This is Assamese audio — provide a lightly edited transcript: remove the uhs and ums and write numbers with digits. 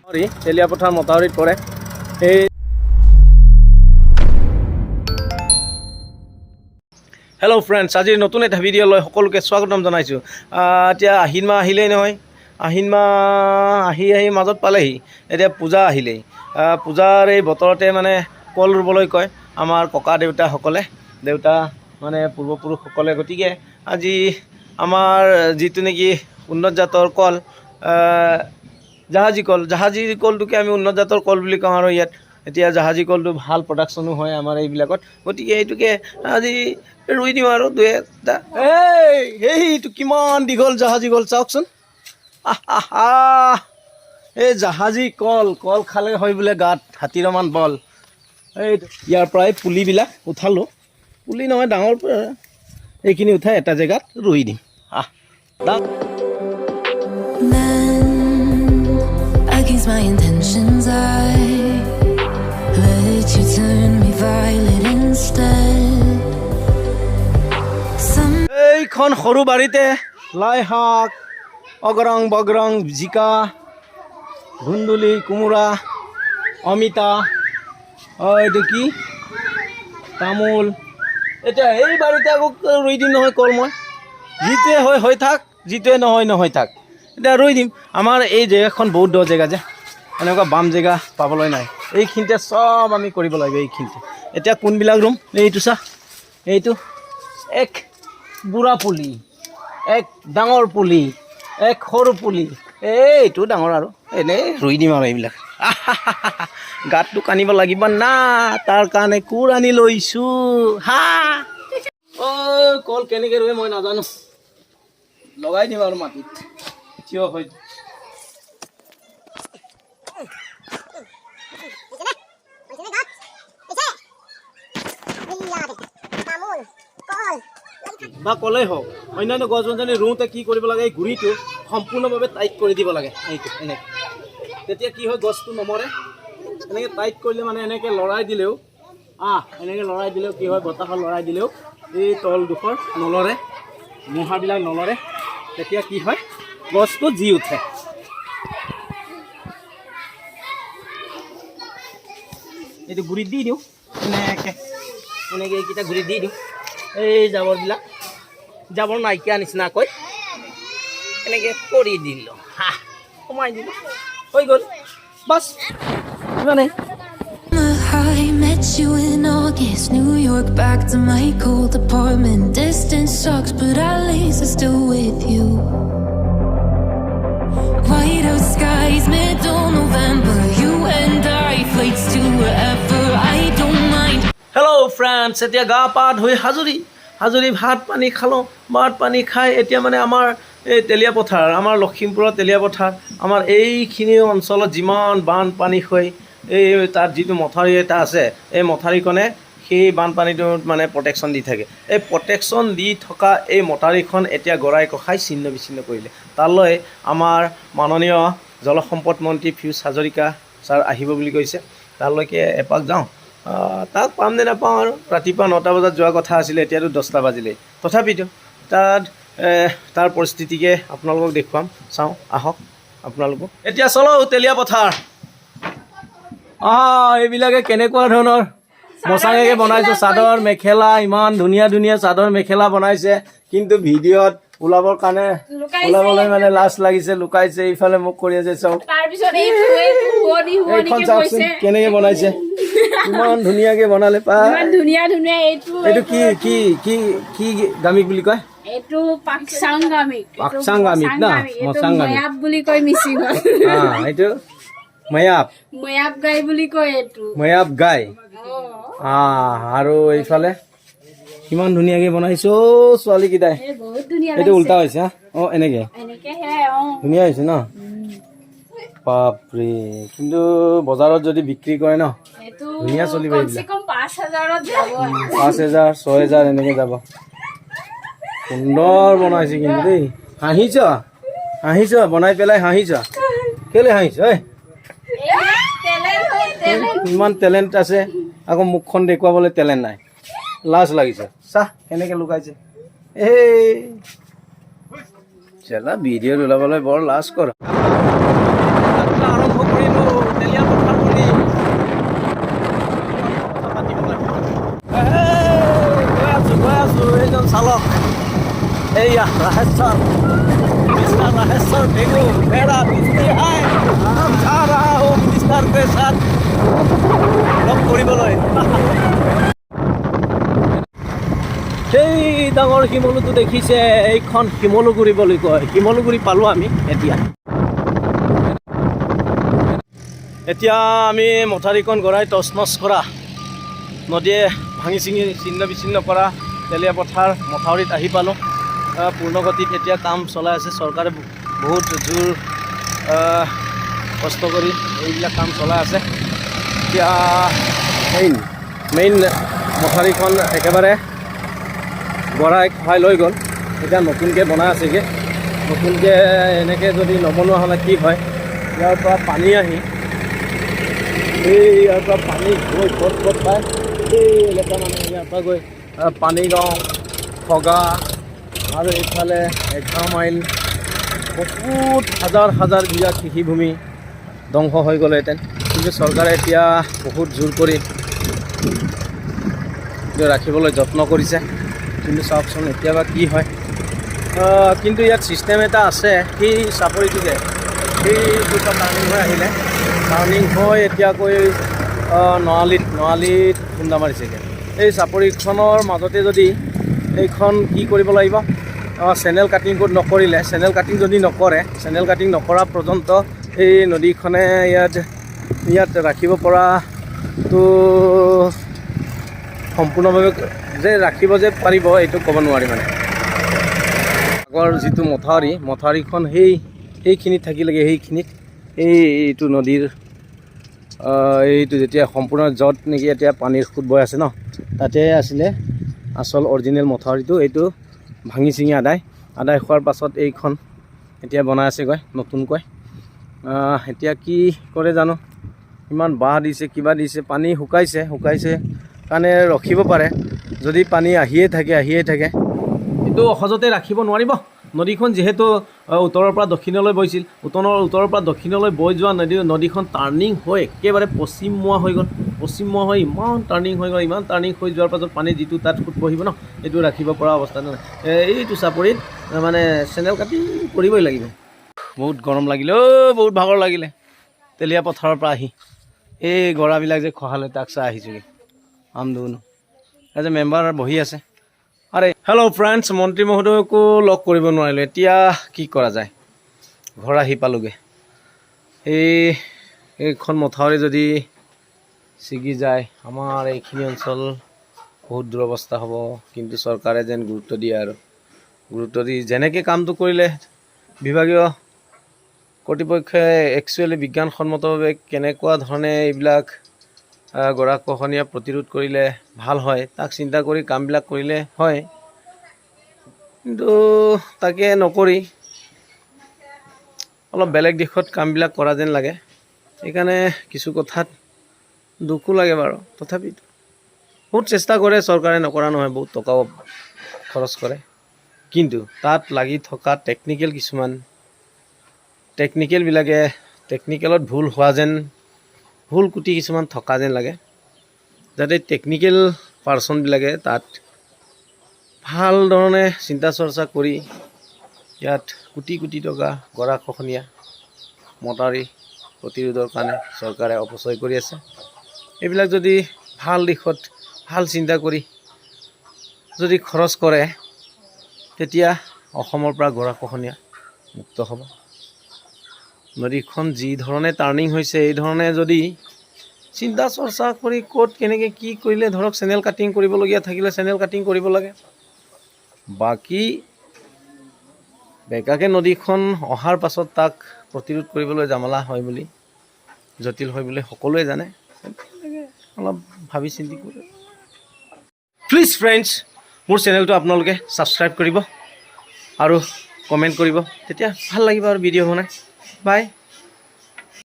তেলীয়া পথাৰ মথাউৰিত পৰে। এই হেল্ল' ফ্ৰেণ্ডছ, আজিৰ নতুন এটা ভিডিঅ'লৈ সকলোকে স্বাগতম জনাইছোঁ। এতিয়া আহিন মাহ আহিলেই নহয়, আহিন মাহ আহি মাজত পালেহি। এতিয়া পূজা আহিলেই। পূজাৰ এই বতৰতে মানে কল ৰুবলৈ কয় আমাৰ ককা দেউতাসকলে, দেউতা মানে পূৰ্বপুৰুষসকলে। গতিকে আজি আমাৰ যিটো নেকি উন্নত জাতৰ কল, জাহাজী কলটোকে আমি উন্নত জাতৰ কল বুলি কওঁ। আৰু ইয়াত এতিয়া জাহাজী কলটো ভাল প্ৰডাকশ্যনো হয় আমাৰ এইবিলাকত। গতিকে এইটোকে আজি ৰুই দিওঁ আৰু দুই এটা। এইটো কিমান দীঘল জাহাজী কল চাওকচোন। এই জাহাজী কল খালে হয় বোলে গাত হাতীৰমান বল। এই ইয়াৰ পৰাই পুলিবিলাক উঠালোঁ, পুলি নহয় ডাঙৰ, এইখিনি উঠাই এটা জেগাত ৰুই দিম। My intentions, I let you turn me violet instead. এইখন সৰু বাৰীতে লাই শাক, অগৰং বগৰং, জিকা, ধুন্দুলি, কোমোৰা, অমিতা, এইটো কি তামোল। এতিয়া এই বাৰীতে আকৌ ৰুই দিম নহয় কল। মই যিটোৱে হয় হৈ থাক, যিটোৱে নহয় থাক। এতিয়া ৰুই দিম। আমাৰ এই জেগাখন বহুত দ জেগা যে, এনেকুৱা বাম জেগা পাবলৈ নাই। এইখিনিতে চব আমি কৰিব লাগিব। এইখিনিতে এতিয়া কোনবিলাক ৰুম, এইটো চা, এইটো এক বুঢ়া পুলি, এক ডাঙৰ পুলি, এক সৰু পুলি, এইটো ডাঙৰ। আৰু এনেই ৰুই দিম আৰু এইবিলাক। গাঁতটো কানিব লাগিব না, তাৰ কাৰণে কোৰ আনি লৈছোঁ। কল কেনেকৈ ৰুৱে মই নাজানো, লগাই দিম আৰু মাটিত থিয় হৈ। বা কলেই হওক, অন্যান্য গছ গছনি ৰুওঁতে কি কৰিব লাগে, এই গুৰিটো সম্পূৰ্ণভাৱে টাইট কৰি দিব লাগে। এইটো এনেকৈ, তেতিয়া কি হয় গছটো নমৰে। এনেকৈ টাইট কৰিলে মানে এনেকৈ লৰাই দিলেও, এনেকৈ লৰাই দিলেও কি হয়, বতাহত লৰাই দিলেও এই তলডোখৰ নলৰে, মূঢ়াবিলাক নলৰে। তেতিয়া কি হয়, গছটো জি উঠে। এইটো গুৰিত দি দিওঁ, এনেকৈ এইকেইটা গুৰিত দি দিওঁ। এই জাবৰবিলাক, জাবৰ নাইকিয়া নিচিনাকৈ এনেকৈ কৰি দিলোঁ, সোমাই দিলোঁ, হৈ গ'ল বাছ, ইমানেই। I met you in August, New York, back to my cold apartment. Distance sucks, but at least I'm still with you. White out skies, middle November, you and I, flights to wherever, I don't mind. Hello' friends, এতিয়া গা পা ধুই হাজৰি ভাত পানী খালোঁ। ভাত পানী খাই এতিয়া মানে আমাৰ এই তেলীয়া পথাৰ, আমাৰ লখিমপুৰৰ তেলীয়া পথাৰ, আমাৰ এইখিনি অঞ্চলত যিমান বানপানী হৈ, এই তাত যিটো মথাউৰি এটা আছে, এই মথাউৰিখনে সেই বানপানীটোত মানে প্ৰটেকশ্যন দি থাকে। এই প্ৰটেকশ্যন দি থকা এই মথাউৰিখন এতিয়া গৰাই কষাই ছিন্ন বিচ্ছিন্ন কৰিলে। তালৈ আমাৰ মাননীয় জলসম্পদ মন্ত্ৰী পীয়ুষ হাজৰিকা ছাৰ আহিব বুলি কৈছে। তালৈকে এপাক যাওঁ। তাক পাম নে নাপাওঁ আৰু, ৰাতিপুৱা 9টা বজাত যোৱা কথা আছিলে, এতিয়াতো 10টা বাজিলেই। তথাপিতো তাত তাৰ পৰিস্থিতিকে আপোনালোকক দেখুৱাম, চাওঁ আহক আপোনালোকো। এতিয়া চলো তেলীয়া পথাৰ। এইবিলাকে কেনেকুৱা ধৰণৰ মচাঙেকে বনাইছোঁ, চাদৰ মেখেলা, ইমান ধুনীয়া ধুনীয়া চাদৰ মেখেলা বনাইছে। কিন্তু ভিডিঅ'ত ওলাবলৈ মানে লাজ লাগিছে, লুকাইছে। এইফালে মোক কৰি আছে, চাওক এইখন চাওকচোন কেনেকে বনাইছে, ইমান ধুনীয়াকে বনালে। এইটো কি গামিক বুলি কয়? এইটো পাকচাং গামিক না, মচাং ময়াব বুলি কয় মিচিংত। এইটো ময়াব গাই বুলি কয়। এইটো ময়াব গাই। আৰু এইফালে কিমান ধুনীয়াকে বনাইছো ছোৱালীকেইটাই। এইটো উল্টা হৈছে। এনেকে ধুনীয়া হৈছে ন, বাপৰে। কিন্তু বজাৰত যদি বিক্ৰী কৰে ন, ধুনীয়া চলিব এইবিলাক। 5,000 6,000 এনেকে যাব। সুন্দৰ বনাইছে কিন্তু দেই। হাঁহিছ বনাই পেলাই, হাঁহিছ কেলে হাঁহিছ? ইমান টেলেণ্ট আছে, আকৌ মুখখন দেখুৱাবলৈ টেলেণ্ট নাই, লাজ লাগিছে। চাহ কেনেকে লুকাইছে। এই ভিডিঅ'ত ওলাবলৈ বৰ লাজ কৰ। যাত্ৰা আৰম্ভ কৰিলোঁ তেলীয়া পথাৰ বুলি কথা পাতিব লাগিব। গৈ আছোঁ এইজন চালক এইয়া राहेश्वर मिस्टर राहेश्वर टेगू मेरा बिजली है हम जा रहा हूँ मिस्टर के साथ লগ কৰিবলৈ। সেই ডাঙৰ শিমলুটো দেখিছে, এইখন শিমলুগুৰি বুলি কয়। শিমলুগুৰি পালোঁ আমি এতিয়া আমি মথাউৰিখন গৰাই টচমচ কৰা, নদীয়ে ভাঙি চিঙি ছিন্ন বিচ্ছিন্ন কৰা তেলীয়া পথাৰ মথাউৰিত আহি পালোঁ। পূৰ্ণগতিত এতিয়া কাম চলাই আছে। চৰকাৰে বহুত জোৰ কষ্ট কৰি এইবিলাক কাম চলাই আছে। এতিয়া মেইন মথাউৰিখন একেবাৰে গৰাই খহাই লৈ গ'ল। এতিয়া নতুনকৈ বনাই আছেগৈ। নতুনকৈ এনেকৈ যদি নবনোৱা হ'লে কি হয়, ইয়াৰ পৰা পানী আহি ইয়াৰ পৰা পানী গৈ ক'ত পায়, এই এলেকা মানে ইয়াৰ পৰা গৈ পানীগাঁও, খগা আৰু এইফালে 11 মাইল বহুত হাজাৰ বিঘা কৃষিভূমি ধ্বংস হৈ গ'লহেঁতেন। কিন্তু চৰকাৰে এতিয়া বহুত জোৰ কৰি ৰাখিবলৈ যত্ন কৰিছে। কিন্তু চাওকচোন এতিয়া বা কি হয়। কিন্তু ইয়াত ছিষ্টেম এটা আছে, সেই চাপৰিটো যে সেইটোৰ পৰা টাৰ্ণিং হৈ আহিলে, টাৰ্ণিং হৈ এতিয়াকৈ নৰালিত খুন্দা মাৰিছেগৈ। এই চাপৰিখনৰ মাজতে যদি এইখন কি কৰিব লাগিব, চেনেল কাটিং নকৰিলে, চেনেল কাটিং যদি নকৰে, চেনেল কাটিং নকৰা পৰ্যন্ত এই নদীখনে ইয়াত ৰাখিব পৰাটো সম্পূৰ্ণভাৱে যে ৰাখিব যে পাৰিব এইটো ক'ব নোৱাৰি। মানে আগৰ যিটো মথাউৰিখন সেইখিনিত থাকিলেগৈ, সেইখিনিত এইটো নদীৰ এইটো যেতিয়া সম্পূৰ্ণ য'ত নেকি এতিয়া পানীৰ সোঁত বৈ আছে ন, তাতে আছিলে আচল অৰিজিনেল মথাউৰিটো। এইটো ভাঙি চিঙি আদায় হোৱাৰ পাছত এইখন এতিয়া বনাই আছেগৈ নতুনকৈ। এতিয়া কি কৰে জানো, ইমান বাঁহ দিছে, কিবা দিছে, পানী শুকাইছে কাৰণে ৰখিব পাৰে। যদি পানী আহিয়ে থাকে এইটো সহজতে ৰাখিব নোৱাৰিব। নদীখন যিহেতু উত্তৰৰ পৰা দক্ষিণলৈ বৈছিল, উত্তৰৰ পৰা দক্ষিণলৈ বৈ যোৱা নদীখন টাৰ্ণিং হৈ একেবাৰে পশ্চিমমুৱা হৈ গ'ল। পশ্চিমমুৱা হৈ ইমান টাৰ্ণিং হৈ গ'ল। ইমান টাৰ্ণিং হৈ যোৱাৰ পাছত পানী যিটো তাত সোঁত বহিব ন, এইটো ৰাখিব পৰা অৱস্থা নাই। এইটো চাপৰিত মানে চেনেল কাটিং কৰিবই লাগিব। বহুত গৰম লাগিলে, বহুত ভাগৰ লাগিলে তেলীয়া পথাৰৰ পৰা আহি। এই গৰাবিলাক যে খহালে তাক চাই আহিছোঁগৈ। আমদুন এই যে মেম্বাৰ বহি আছে। আৰে হেল্ল' ফ্ৰেণ্ডছ, মন্ত্ৰী মহোদয়কো লগ কৰিব নোৱাৰিলোঁ। এতিয়া কি কৰা যায়, ঘৰ আহি পালোগৈ। এইখন মথাউৰি যদি ছিগি যায়, আমাৰ এইখিনি অঞ্চল বহুত দুৰৱস্থা হ'ব। কিন্তু চৰকাৰে যেন গুৰুত্ব দিয়ে, আৰু গুৰুত্ব দি যেনেকৈ কামটো কৰিলে বিভাগীয় কৰ্তৃপক্ষই একচুৱেলি বিজ্ঞানসন্মতভাৱে কেনেকুৱা ধৰণে এইবিলাক গৰাখহনীয়া প্ৰতিৰোধ কৰিলে ভাল হয়, তাক চিন্তা কৰি কামবিলাক কৰিলে হয়। কিন্তু তাকে নকৰি অলপ বেলেগ দিশত কামবিলাক কৰা যেন লাগে। সেইকাৰণে কিছু কথাত দুখো লাগে বাৰু। তথাপিতো বহুত চেষ্টা কৰে চৰকাৰে, নকৰা নহয়, বহুত টকাও খৰচ কৰে। কিন্তু তাত লাগি থকা টেকনিকেলত ভুল কুটি কিছুমান থকা যেন লাগে। যাতে টেকনিকেল পাৰ্চনবিলাকে তাত ভাল ধৰণে চিন্তা চৰ্চা কৰি ইয়াত কোটি টকা গৰাখহনীয়া মথাউৰি প্ৰতিৰোধৰ কাৰণে চৰকাৰে অপচয় কৰি আছে। এইবিলাক যদি ভাল দিশত ভাল চিন্তা কৰি যদি খৰচ কৰে, তেতিয়া অসমৰ পৰা গৰাখহনীয়া মুক্ত হ'ব। নদীখন যি ধৰণে টাৰ্ণিং হৈছে, এই ধৰণে যদি চিন্তা চৰ্চা কৰি ক'ত কেনেকৈ কি কৰিলে, ধৰক চেনেল কাটিং কৰিবলগীয়া থাকিলে চেনেল কাটিং কৰিব লাগে। বাকী বেকাকৈ নদীখন অহাৰ পাছত তাক প্ৰতিৰোধ কৰিবলৈ জামালা হয় বুলি, জটিল হয় বুলি সকলোৱে জানে। অলপ ভাবি চিন্তি কৰে। প্লিজ ফ্ৰেণ্ডছ, মোৰ চেনেলটো আপোনালোকে ছাবস্ক্ৰাইব কৰিব আৰু কমেণ্ট কৰিব, তেতিয়া ভাল লাগিব আৰু ভিডিঅ' বনাই। বাই।